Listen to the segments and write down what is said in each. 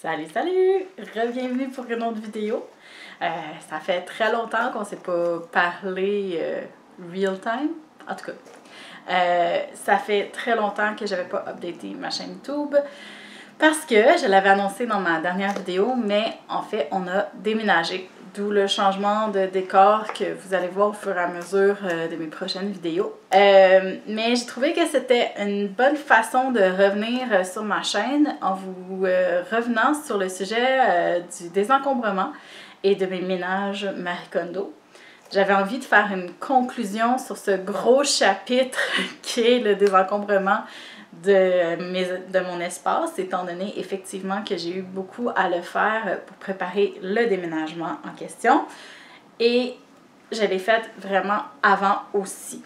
Salut, salut! Bienvenue pour une autre vidéo. Ça fait très longtemps qu'on ne s'est pas parlé real time. En tout cas, ça fait très longtemps que j'avais pas updaté ma chaîne YouTube parce que je l'avais annoncé dans ma dernière vidéo, mais en fait, on a déménagé. D'où le changement de décor que vous allez voir au fur et à mesure de mes prochaines vidéos. Mais j'ai trouvé que c'était une bonne façon de revenir sur ma chaîne en vous revenant sur le sujet du désencombrement et de mes ménages Marie Kondo. J'avais envie de faire une sur ce gros chapitre qui est le désencombrement de mon espace, étant donné effectivement que j'ai eu beaucoup à le faire pour préparer le déménagement en question. Et je l'ai fait vraiment avant aussi.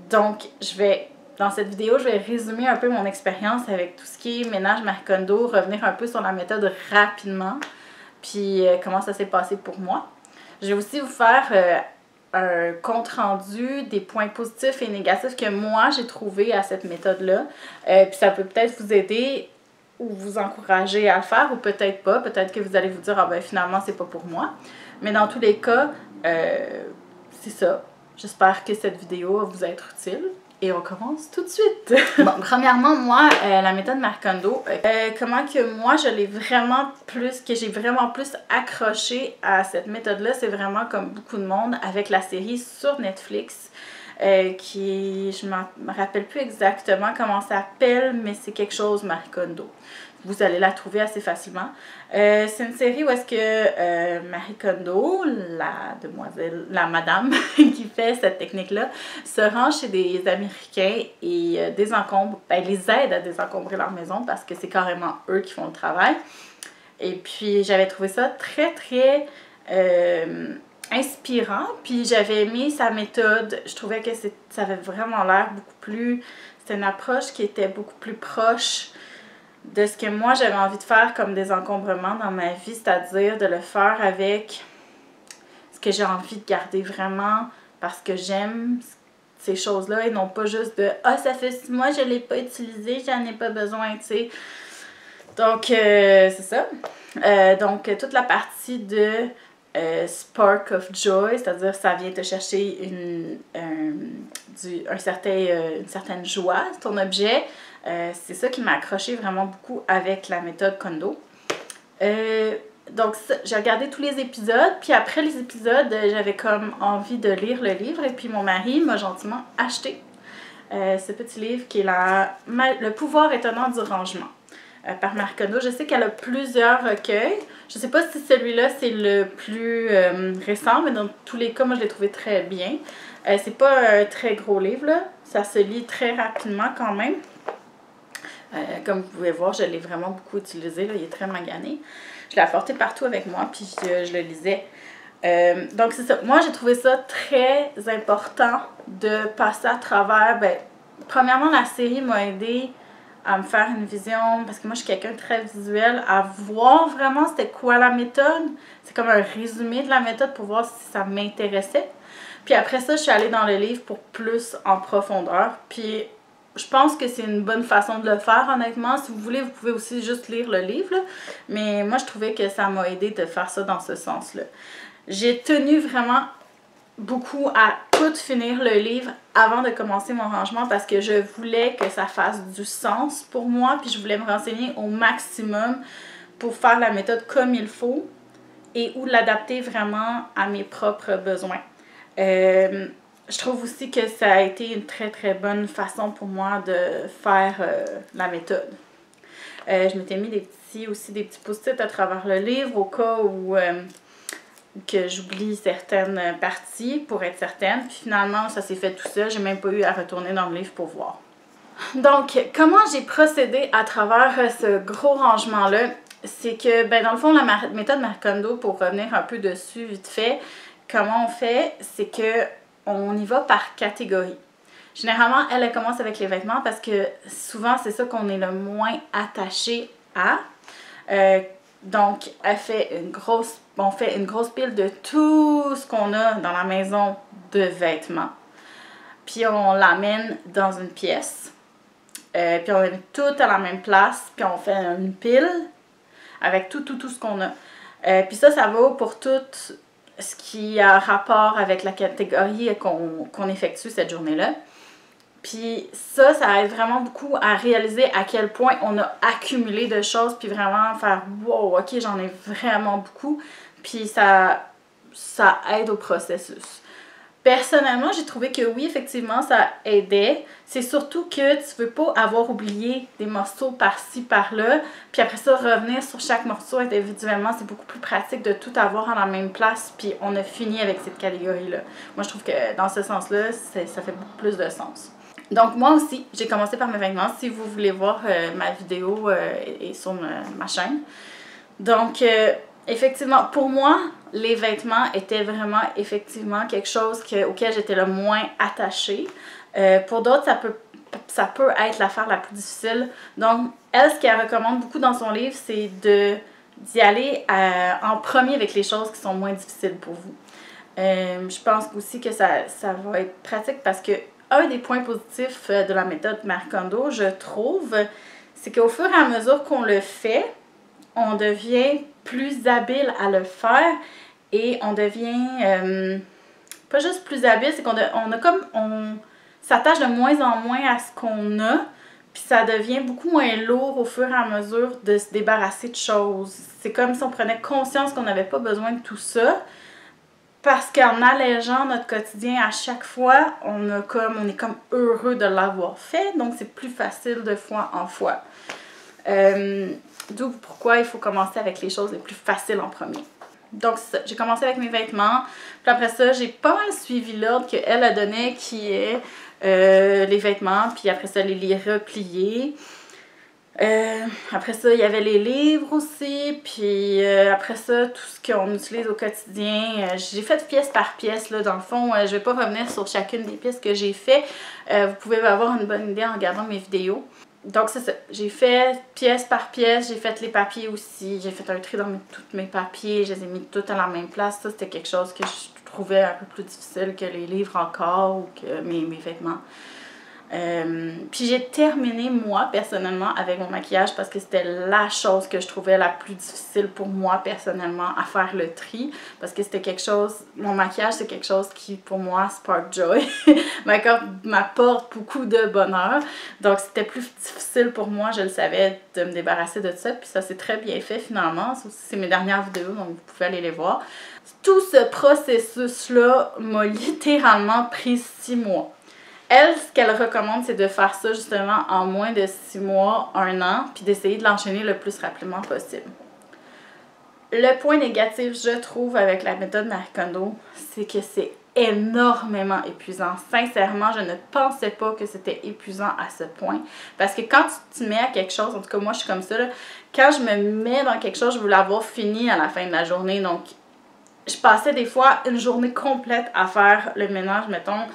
Donc, dans cette vidéo, je vais résumer un peu mon expérience avec tout ce qui est ménage Marie Kondo, revenir un peu sur la méthode rapidement, puis comment ça s'est passé pour moi. Je vais aussi vous faire un compte rendu des points positifs et négatifs que moi j'ai trouvé à cette méthode-là. Puis ça peut peut-être vous aider ou vous encourager à le faire ou peut-être pas. Peut-être que vous allez vous dire, ah ben finalement c'est pas pour moi. Mais dans tous les cas, c'est ça. J'espère que cette vidéo va vous être utile. Et on commence tout de suite. Bon, premièrement, moi, la méthode Marie Kondo, comment que moi, j'ai vraiment plus accroché à cette méthode-là, c'est vraiment comme beaucoup de monde avec la série sur Netflix, je me rappelle plus exactement comment ça s'appelle, mais c'est quelque chose Marie Kondo. Vous allez la trouver assez facilement. C'est une série où est-ce que Marie Kondo, la madame qui fait cette technique-là, se rend chez des Américains et les aide à désencombrer leur maison parce que c'est carrément eux qui font le travail. Et puis j'avais trouvé ça très, très inspirant. Puis j'avais aimé sa méthode. Je trouvais que ça avait vraiment l'air beaucoup plus... C'était une approche qui était beaucoup plus proche de ce que moi j'avais envie de faire comme désencombrement dans ma vie, c'est-à-dire de le faire avec ce que j'ai envie de garder vraiment parce que j'aime ces choses-là et non pas juste de « Ah, ça fait 6 mois, je ne l'ai pas utilisé, j'en ai pas besoin », tu sais. Donc, c'est ça. Donc, toute la partie de Spark of Joy, c'est-à-dire ça vient te chercher une certaine joie, ton objet. C'est ça qui m'a accroché vraiment beaucoup avec la méthode Kondo. Donc, j'ai regardé tous les épisodes, puis après les épisodes, j'avais comme envie de lire le livre, et puis mon mari m'a gentiment acheté ce petit livre qui est Le pouvoir étonnant du rangement par Marie Kondo. Je sais qu'elle a plusieurs recueils. Je sais pas si celui-là c'est le plus récent, mais dans tous les cas, moi je l'ai trouvé très bien. C'est pas un très gros livre, là. Ça se lit très rapidement quand même. Comme vous pouvez voir, je l'ai vraiment beaucoup utilisé, là. Il est très magané. Je l'ai apporté partout avec moi, puis je le lisais. Donc c'est ça. Moi, j'ai trouvé ça très important de passer à travers. Premièrement, la série m'a aidé à me faire une vision, parce que moi, je suis quelqu'un de très visuel, à voir vraiment c'était quoi la méthode. C'est comme un résumé de la méthode pour voir si ça m'intéressait. Puis après ça, je suis allée dans le livre pour plus en profondeur. Puis je pense que c'est une bonne façon de le faire, honnêtement. Si vous voulez, vous pouvez aussi juste lire le livre, là. Mais moi, je trouvais que ça m'a aidé de faire ça dans ce sens-là. J'ai tenu vraiment beaucoup à tout finir le livre avant de commencer mon rangement parce que je voulais que ça fasse du sens pour moi, puis je voulais me renseigner au maximum pour faire la méthode comme il faut et ou l'adapter vraiment à mes propres besoins. Je trouve aussi que ça a été une très très bonne façon pour moi de faire la méthode. Je m'étais mis des petits post-it à travers le livre au cas où que j'oublie certaines parties pour être certaine. Puis finalement, ça s'est fait tout seul. J'ai même pas eu à retourner dans le livre pour voir. Donc, comment j'ai procédé à travers ce gros rangement-là? C'est que, dans le fond, la méthode Marie Kondo, pour revenir un peu dessus vite fait, comment on fait, c'est que on y va par catégorie. Généralement, elle commence avec les vêtements parce que souvent, c'est ça qu'on est le moins attaché à. Donc, on fait une grosse pile de tout ce qu'on a dans la maison de vêtements. Puis, on l'amène dans une pièce. Puis, on met tout à la même place. Puis, on fait une pile. avec tout ce qu'on a. Puis ça vaut pour tout ce qui a rapport avec la catégorie qu'on effectue cette journée-là. Puis ça aide vraiment beaucoup à réaliser à quel point on a accumulé de choses, puis vraiment faire « wow, ok, j'en ai vraiment beaucoup », puis ça aide au processus. Personnellement, j'ai trouvé que oui, effectivement, ça aidait. C'est surtout que tu veux pas avoir oublié des morceaux par-ci, par-là, puis après ça, revenir sur chaque morceau individuellement, c'est beaucoup plus pratique de tout avoir à la même place, puis on a fini avec cette catégorie-là. Moi, je trouve que dans ce sens-là, ça fait beaucoup plus de sens. Donc, moi aussi, j'ai commencé par mes vêtements. Si vous voulez voir ma vidéo est sur ma chaîne. Donc, effectivement, pour moi, les vêtements étaient vraiment, effectivement, quelque chose auquel j'étais le moins attachée. Pour d'autres, ça peut être l'affaire la plus difficile. Donc, elle, ce qu'elle recommande beaucoup dans son livre, c'est d'y aller en premier avec les choses qui sont moins difficiles pour vous. Je pense aussi que ça va être pratique parce que un des points positifs de la méthode Marie Kondo, je trouve, c'est qu'au fur et à mesure qu'on le fait, on devient plus habile à le faire et on devient pas juste plus habile, c'est qu'on s'attache de moins en moins à ce qu'on a, puis ça devient beaucoup moins lourd au fur et à mesure de se débarrasser de choses. C'est comme si on prenait conscience qu'on n'avait pas besoin de tout ça, parce qu'en allégeant notre quotidien à chaque fois, on est comme heureux de l'avoir fait, donc c'est plus facile de fois en fois. D'où pourquoi il faut commencer avec les choses les plus faciles en premier. Donc j'ai commencé avec mes vêtements, puis après ça, j'ai pas mal suivi l'ordre qu'elle a donné qui est les vêtements, puis après ça, les replier. Après ça, il y avait les livres aussi, puis après ça, tout ce qu'on utilise au quotidien. J'ai fait pièce par pièce, là, dans le fond. Je vais pas revenir sur chacune des pièces que j'ai fait. Vous pouvez avoir une bonne idée en regardant mes vidéos. Donc, c'est ça. J'ai fait pièce par pièce, j'ai fait les papiers aussi. J'ai fait un tri dans tous mes papiers, je les ai mis tous à la même place. Ça, c'était quelque chose que je trouvais un peu plus difficile que les livres encore ou que mes vêtements. Puis j'ai terminé moi personnellement avec mon maquillage parce que c'était la chose que je trouvais la plus difficile pour moi personnellement à faire le tri, parce que c'était quelque chose, mon maquillage c'est quelque chose qui pour moi spark joy m'apporte beaucoup de bonheur, donc c'était plus difficile pour moi, je le savais, de me débarrasser de ça, puis ça s'est très bien fait finalement. C'est mes dernières vidéos, donc vous pouvez aller les voir. Tout ce processus là m'a littéralement pris 6 mois. Elle, ce qu'elle recommande, c'est de faire ça justement en moins de 6 mois, 1 an, puis d'essayer de l'enchaîner le plus rapidement possible. Le point négatif, je trouve, avec la méthode Marie Kondo, c'est que c'est énormément épuisant. Sincèrement, je ne pensais pas que c'était épuisant à ce point. Parce que quand tu te mets à quelque chose, en tout cas moi je suis comme ça, là, quand je me mets dans quelque chose, je veux l'avoir fini à la fin de la journée. Donc, je passais des fois une journée complète à faire le ménage, mettons,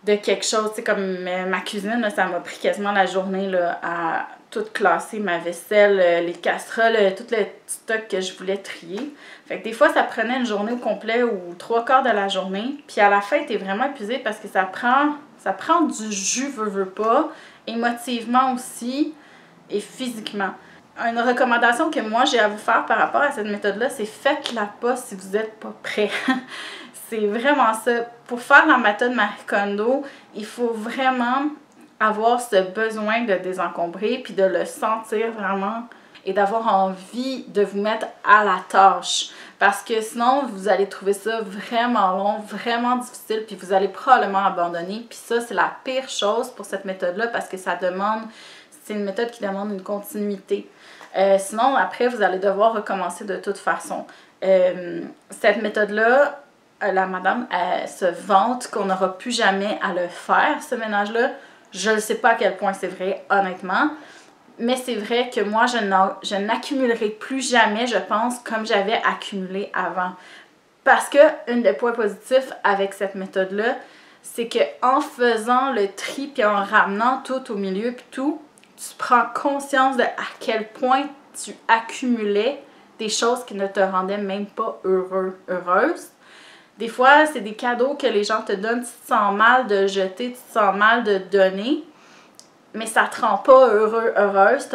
de quelque chose, tu sais, comme ma cuisine, là, ça m'a pris quasiment la journée là, à tout classer, ma vaisselle, les casseroles, tout le petit stock que je voulais trier. Fait que des fois, ça prenait une journée au complet ou 3/4 de la journée. Puis à la fin, t'es vraiment épuisé parce que ça prend du jus, veux pas, émotivement aussi et physiquement. Une recommandation que moi j'ai à vous faire par rapport à cette méthode-là, c'est faites-la pas si vous n'êtes pas prêt. C'est vraiment ça. Pour faire la méthode Marie Kondo, il faut vraiment avoir ce besoin de désencombrer puis de le sentir vraiment et d'avoir envie de vous mettre à la tâche. Parce que sinon, vous allez trouver ça vraiment long, vraiment difficile, puis vous allez probablement abandonner. Puis ça, c'est la pire chose pour cette méthode-là parce que c'est une méthode qui demande une continuité. Sinon, après, vous allez devoir recommencer de toute façon. Cette méthode-là, la madame, elle se vante qu'on n'aura plus jamais à le faire, ce ménage-là. Je ne sais pas à quel point c'est vrai, honnêtement. Mais c'est vrai que moi, je n'accumulerai plus jamais, je pense, comme j'avais accumulé avant. Parce que un des points positifs avec cette méthode-là, c'est qu'en faisant le tri puis en ramenant tout au milieu puis tout, tu prends conscience de à quel point tu accumulais des choses qui ne te rendaient même pas heureuse. Des fois, c'est des cadeaux que les gens te donnent, tu te sens mal de jeter, tu te sens mal de donner, mais ça te rend pas heureuse,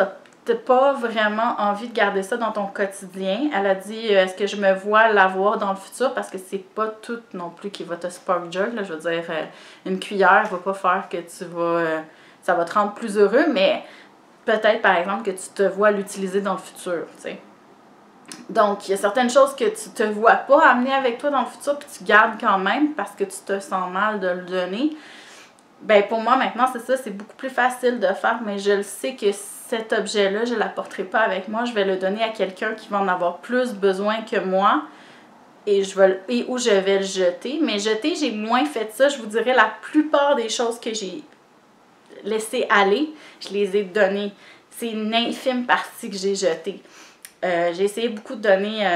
t'as pas vraiment envie de garder ça dans ton quotidien. Elle a dit, est-ce que je me vois l'avoir dans le futur? Parce que c'est pas tout non plus qui va te spark joy, là. Je veux dire, une cuillère va pas faire que tu vas... ça va te rendre plus heureux, mais peut-être, par exemple, que tu te vois l'utiliser dans le futur, tu sais. Donc, il y a certaines choses que tu te vois pas amener avec toi dans le futur, puis tu gardes quand même parce que tu te sens mal de le donner. Ben pour moi, maintenant, c'est ça, c'est beaucoup plus facile de faire, mais je le sais que cet objet-là, je ne l'apporterai pas avec moi. Je vais le donner à quelqu'un qui va en avoir plus besoin que moi et où je vais le jeter. Mais jeter, j'ai moins fait ça. Je vous dirais, la plupart des choses que j'ai laissées aller, je les ai données. C'est une infime partie que j'ai jetée. J'ai essayé beaucoup de donner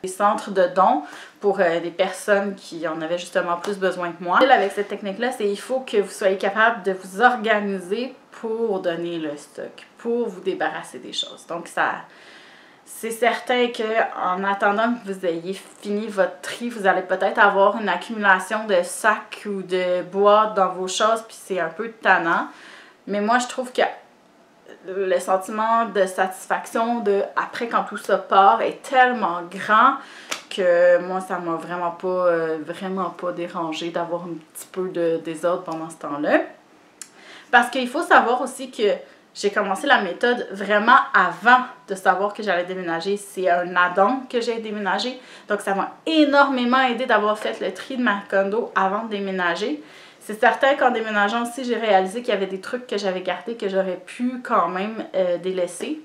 des centres de dons pour des personnes qui en avaient justement plus besoin que moi. Avec cette technique-là, c'est il faut que vous soyez capable de vous organiser pour donner le stock, pour vous débarrasser des choses. Donc, c'est certain qu'en attendant que vous ayez fini votre tri, vous allez peut-être avoir une accumulation de sacs ou de boîtes dans vos choses, puis c'est un peu tannant. Mais moi, je trouve que le sentiment de satisfaction après quand tout ça part est tellement grand que moi ça m'a vraiment pas dérangé d'avoir un petit peu de désordre pendant ce temps-là. Parce qu'il faut savoir aussi que j'ai commencé la méthode vraiment avant de savoir que j'allais déménager. C'est un add-on que j'ai déménagé. Donc ça m'a énormément aidé d'avoir fait le tri de ma condo avant de déménager. C'est certain qu'en déménageant aussi, j'ai réalisé qu'il y avait des trucs que j'avais gardés que j'aurais pu quand même délaisser.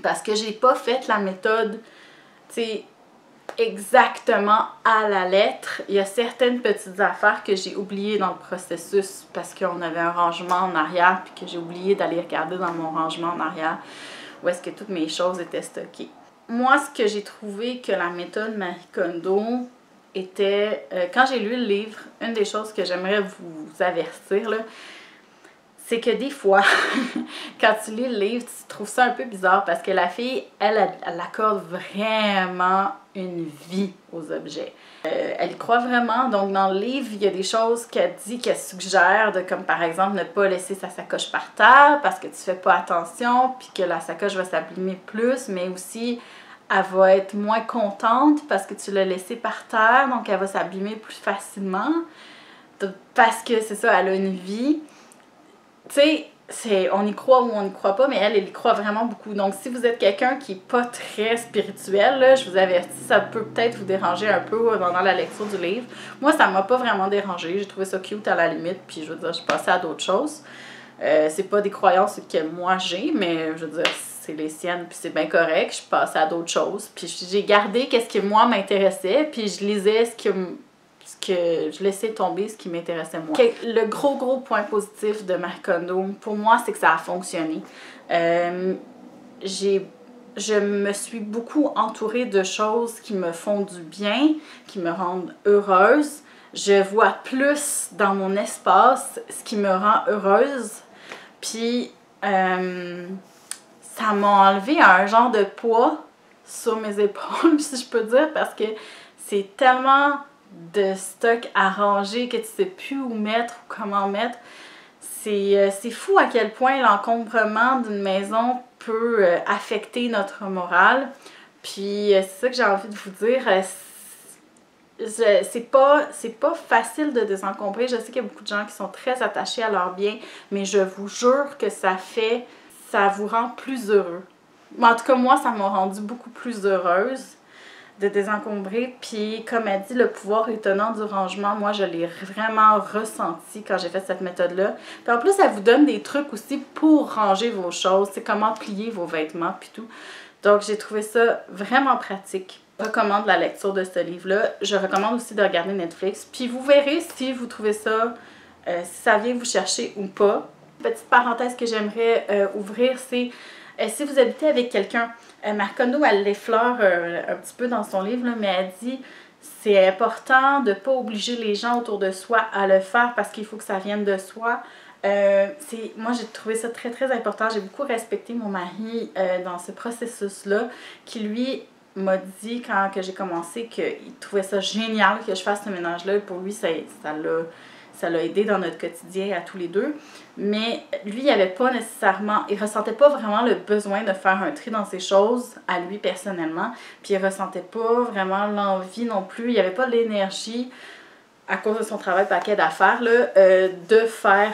Parce que j'ai pas fait la méthode, tu sais, exactement à la lettre. Il y a certaines petites affaires que j'ai oubliées dans le processus parce qu'on avait un rangement en arrière puis que j'ai oublié d'aller regarder dans mon rangement en arrière où est-ce que toutes mes choses étaient stockées. Moi, ce que j'ai trouvé que la méthode Marie Kondo était, quand j'ai lu le livre, une des choses que j'aimerais vous avertir, là, c'est que des fois, quand tu lis le livre, tu trouves ça un peu bizarre parce que la fille, elle accorde vraiment une vie aux objets. Elle y croit vraiment, donc dans le livre, il y a des choses qu'elle dit, qu'elle suggère, comme par exemple ne pas laisser sa sacoche par terre parce que tu fais pas attention, puis que la sacoche va s'abîmer plus, mais aussi elle va être moins contente parce que tu l'as laissée par terre, donc elle va s'abîmer plus facilement parce que c'est ça, elle a une vie. Tu sais, on y croit ou on n'y croit pas, mais elle y croit vraiment beaucoup. Donc, si vous êtes quelqu'un qui n'est pas très spirituel, là, je vous avertis, ça peut peut-être vous déranger un peu pendant la lecture du livre. Moi, ça m'a pas vraiment dérangé. J'ai trouvé ça cute à la limite, puis je veux dire, je passais à d'autres choses. C'est pas des croyances que moi j'ai, mais je veux dire, c'est les siennes, puis c'est bien correct. Je passais à d'autres choses. Puis j'ai gardé qu'est-ce qui, moi, m'intéressait, puis je lisais ce que je laissais tomber, ce qui m'intéressait moi. Le gros point positif de Marie Kondo, pour moi, c'est que ça a fonctionné. Je me suis beaucoup entourée de choses qui me font du bien, qui me rendent heureuse. Je vois plus dans mon espace ce qui me rend heureuse. Puis, ça m'a enlevé un genre de poids sur mes épaules, si je peux dire, parce que c'est tellement de stock à ranger que tu sais plus où mettre ou comment mettre. C'est fou à quel point l'encombrement d'une maison peut affecter notre morale. Puis c'est ça que j'ai envie de vous dire. C'est pas facile de désencombrer. Je sais qu'il y a beaucoup de gens qui sont très attachés à leurs biens, mais je vous jure que ça vous rend plus heureux. Mais en tout cas, moi, ça m'a rendu beaucoup plus heureuse de désencombrer. Puis, comme elle dit, le pouvoir étonnant du rangement, moi, je l'ai vraiment ressenti quand j'ai fait cette méthode-là. Puis en plus, elle vous donne des trucs aussi pour ranger vos choses. C'est comment plier vos vêtements, puis tout. Donc, j'ai trouvé ça vraiment pratique. Je recommande la lecture de ce livre-là. Je recommande aussi de regarder Netflix. Puis, vous verrez si vous trouvez ça, si ça vient vous chercher ou pas. Petite parenthèse que j'aimerais ouvrir, c'est si vous habitez avec quelqu'un, Marie Kondo, elle l'effleure un petit peu dans son livre, là, mais elle dit c'est important de ne pas obliger les gens autour de soi à le faire parce qu'il faut que ça vienne de soi. Moi, j'ai trouvé ça très, très important. J'ai beaucoup respecté mon mari dans ce processus-là, qui lui m'a dit quand que j'ai commencé qu'il trouvait ça génial que je fasse ce ménage-là. Pour lui, ça ça l'a aidé dans notre quotidien à tous les deux. Mais lui, il avait pas nécessairement, il ressentait pas vraiment le besoin de faire un tri dans ses choses, à lui personnellement. Puis il ressentait pas vraiment l'envie non plus, il avait pas l'énergie, à cause de son travail paquet d'affaires, de faire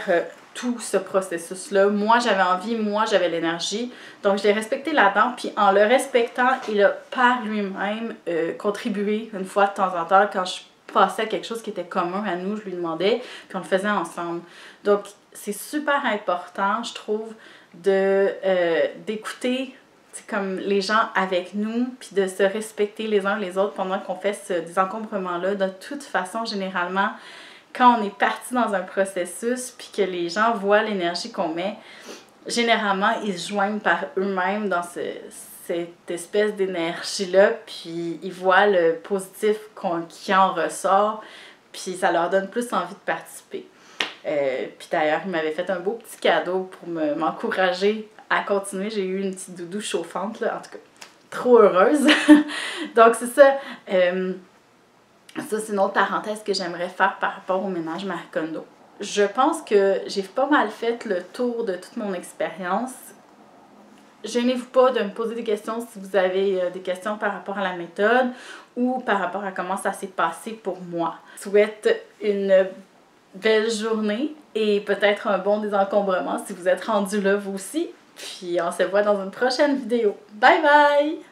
tout ce processus-là. Moi, j'avais envie, moi, j'avais l'énergie. Donc, je l'ai respecté là-dedans. Puis, en le respectant, il a par lui-même contribué une fois de temps en temps quand je passais à quelque chose qui était commun à nous, je lui demandais, puis on le faisait ensemble. Donc, c'est super important, je trouve, d'écouter comme les gens avec nous, puis de se respecter les uns les autres pendant qu'on fait ce désencombrement-là. De toute façon, généralement, quand on est parti dans un processus, puis que les gens voient l'énergie qu'on met, généralement, ils se joignent par eux-mêmes dans cette espèce d'énergie-là, puis ils voient le positif qui en ressort, puis ça leur donne plus envie de participer. Puis d'ailleurs, il m'avait fait un beau petit cadeau pour m'encourager à continuer. J'ai eu une petite doudou chauffante, là, en tout cas, trop heureuse. Donc c'est ça. Ça, c'est une autre parenthèse que j'aimerais faire par rapport au ménage Marie Kondo. Je pense que j'ai pas mal fait le tour de toute mon expérience. Gênez-vous pas de me poser des questions si vous avez des questions par rapport à la méthode ou par rapport à comment ça s'est passé pour moi. Je souhaite une belle journée et peut-être un bon désencombrement si vous êtes rendu là vous aussi. Puis on se voit dans une prochaine vidéo. Bye bye!